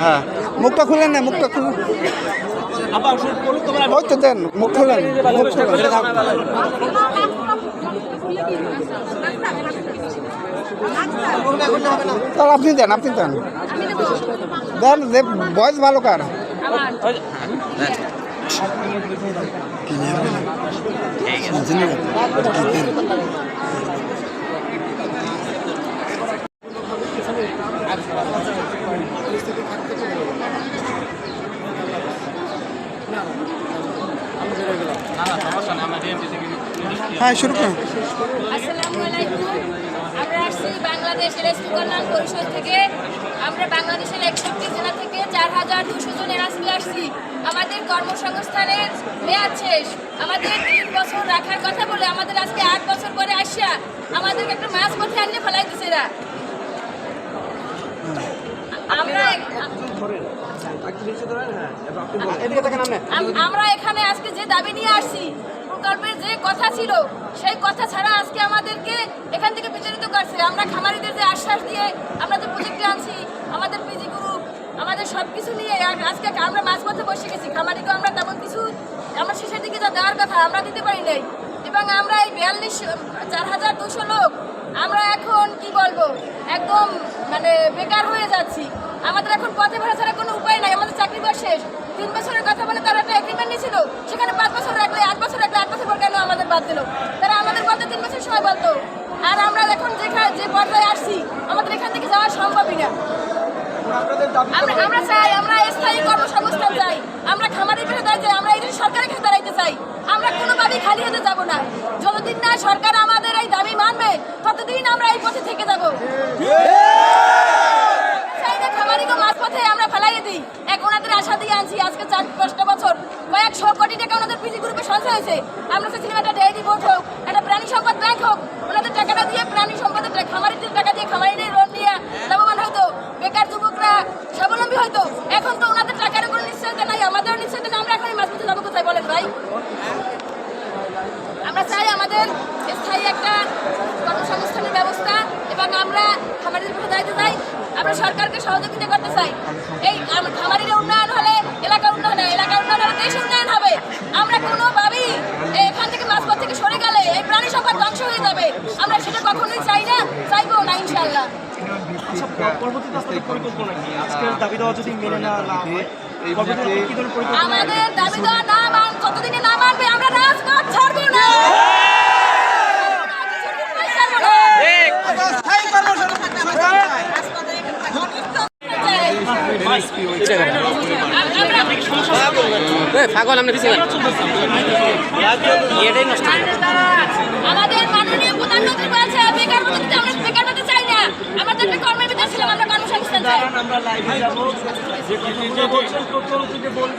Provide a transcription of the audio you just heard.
হ্যাঁ, মুখটা খুলেন না, মুখটা খুলেন। ওই তো দেন, মুখ খুলেন, মুখ খুলেন। তাহলে আপনি দেন, আপনি দেন, দেন, বয়স ভালো কার। হ্যাঁ, শুরু করুন। আসসালামু আলাইকুম। আমরা আসছি বাংলাদেশ রেস্টু কল্যাণ পরিষদ থেকে। আমরা বাংলাদেশের 61 জেলা থেকে 4200 জন এনআরসি আসছি। আমাদের কর্মসংস্থানের মেয়াদ শেষ। আমাদের 3 বছর রাখার কথা বলে আমাদের আজকে 8 বছর পরে আসা আমাদেরকে একটা মাছ পথে আনিয়ে ফেলাই দিচ্ছে এরা। আমরা এখানে আজকে যে দাবি নিয়ে আসছি, প্রকল্পের যে কথা ছিল সেই কথা ছাড়া আজকে আমাদেরকে এখান থেকে বিতাড়িত করছে। আমরা খামারিদের যে আশ্বাস দিয়ে আমরা যে প্রজেক্টে আনছি, আমাদের পিজি গ্রুপ, আমাদের সব কিছু নিয়ে আজকে আমরা মাঝপথে বসে গেছি। খামারিকেও আমরা তেমন কিছু আমরা শেষের দিকে যা দেওয়ার কথা আমরা দিতে পারি নাই। এবং আমরা এই 4200 লোক আমরা এখন কি বলবো, একদম মানে বেকার হয়ে যাচ্ছি। আমাদের এখন পথে ভরা ছাড়া কোনো উপায় নাই। আমাদের চাকরি বয়স শেষ। 3 বছরের কথা বলে তারা একটা এগ্রিমেন্ট নিয়েছিল, সেখানে 5 বছর রাখলে 8 বছর রাখলে 8 বছর পর কেন আমাদের বাদ দিল? তারা আমাদের বলতে 3 বছর সময় বলতো। আর আমরা এখন যে পর্যায়ে আসছি আমাদের এখান থেকে যাওয়া সম্ভবই না। আমরা চাই, আমরা স্থায়ী কর্মসংস্থান চাই, আমরা খামারের কাছে দাঁড়াতে চাই, আমরা এই সরকারের কাছে দাঁড়াইতে চাই। আমরা কোনোভাবেই খালি হাতে যাব না। যতদিন না সরকার আমাদের এই দাবি মানবে ততদিন আমরা এই পথে থেকে যাব। খামারিকে মাঝপথে আমরা ফেলাইয়ে দিই। এক ওনাদের আশা দিয়ে আনছি আজকে 4-5 বছর, কয়েকশো কোটি টাকা ওনাদের পিজি গ্রুপে সঞ্চয় হয়েছে। আমরা চাইছিলাম একটা ডেয়ারি বোর্ড হোক, একটা প্রাণী সম্পদ ব্যাংক হোক, ওনাদের টাকাটা দিয়ে প্রাণী সম্পদের খামারিদের টাকা দিয়ে খামারিদের লোন নিয়ে লাভবান হয়তো, বেকার যুবকরা স্বাবলম্বী হয়তো। এখন তো ওনাদের টাকার কোনো নিশ্চয়তা নাই, আমাদেরও নিশ্চয়তা নেই। আমরা এখন এই মাঝপথে যাবো কোথায় বলেন ভাই? আমরা চাই আমাদের স্থায়ী একটা কর্মসংস্থানের ব্যবস্থা এবং আমরা খামারিদের পথে দাঁড়াতে চাই। আমরা সরকারকে সহযোগিতা করতে চাই। এই খামারির উন্নয়ন হলে এলাকার উন্নয়ন হয়, এলাকার উন্নয়ন হলে দেশ উন্নয়ন হবে। আমরা কোনোভাবেই এখান থেকে মাঝপথ থেকে সরে গেলে এই প্রাণী সম্পদ ধ্বংস হয়ে যাবে। আমরা সেটা কখনোই চাই না, চাইবো না ইনশাআল্লাহ। আমাদের দাবি দেওয়া না যতদিনে না মানবে আমরা রাজপথ ছাড়বো না। আমাদের মাননীয় প্রধানমন্ত্রী বলছে বেকার ভাতা আমরা বেকার ভাতা চাই না। আমাদের একটা কর্মের ভিতরে ছিলাম, আমরা কর্মসংস্থান চাই।